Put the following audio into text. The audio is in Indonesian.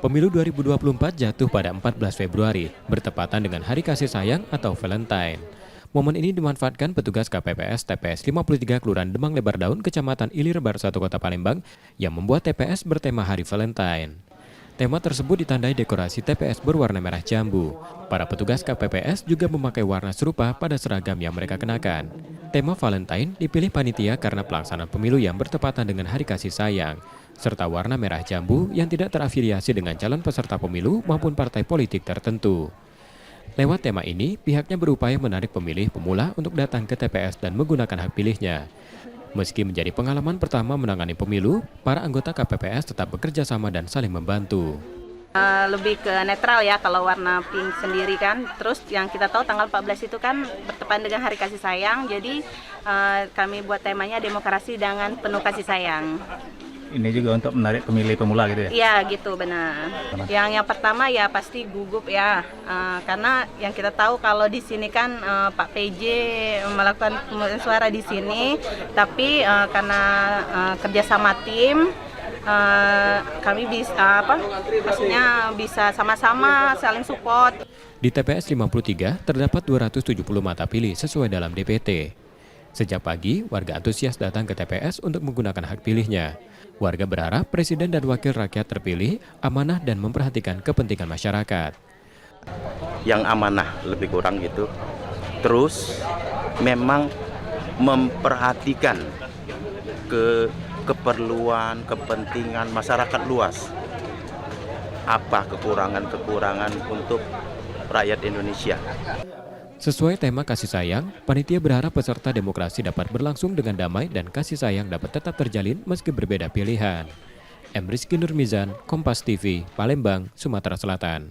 Pemilu 2024 jatuh pada 14 Februari, bertepatan dengan Hari Kasih Sayang atau Valentine. Momen ini dimanfaatkan petugas KPPS TPS 53 Kelurahan Demang Lebar Daun, Kecamatan Ilir Barat 1 Kota Palembang, yang membuat TPS bertema Hari Valentine. Tema tersebut ditandai dekorasi TPS berwarna merah jambu. Para petugas KPPS juga memakai warna serupa pada seragam yang mereka kenakan. Tema Valentine dipilih panitia karena pelaksanaan pemilu yang bertepatan dengan Hari Kasih Sayang, serta warna merah jambu yang tidak terafiliasi dengan calon peserta pemilu maupun partai politik tertentu. Lewat tema ini, pihaknya berupaya menarik pemilih pemula untuk datang ke TPS dan menggunakan hak pilihnya. Meski menjadi pengalaman pertama menangani pemilu, para anggota KPPS tetap bekerja sama dan saling membantu. Lebih ke netral ya kalau warna pink sendiri kan. Terus yang kita tahu tanggal 14 itu kan bertepatan dengan Hari Kasih Sayang. Jadi kami buat temanya demokrasi dengan penuh kasih sayang. Ini juga untuk menarik pemilih pemula gitu ya? Iya gitu benar. Yang pertama ya pasti gugup ya, karena yang kita tahu kalau di sini kan Pak PJ melakukan pemungutan suara di sini, tapi karena kerjasama tim kami maksudnya bisa sama-sama saling support. Di TPS 53 terdapat 270 mata pilih sesuai dalam DPT. Sejak pagi, warga antusias datang ke TPS untuk menggunakan hak pilihnya. Warga berharap presiden dan wakil rakyat terpilih amanah dan memperhatikan kepentingan masyarakat. Yang amanah lebih kurang gitu. Terus memang memperhatikan keperluan, kepentingan masyarakat luas. Apa kekurangan-kekurangan untuk rakyat Indonesia. Sesuai tema kasih sayang, panitia berharap peserta demokrasi dapat berlangsung dengan damai dan kasih sayang dapat tetap terjalin meski berbeda pilihan. M. Rizky Nurmizan, Kompas TV, Palembang, Sumatera Selatan.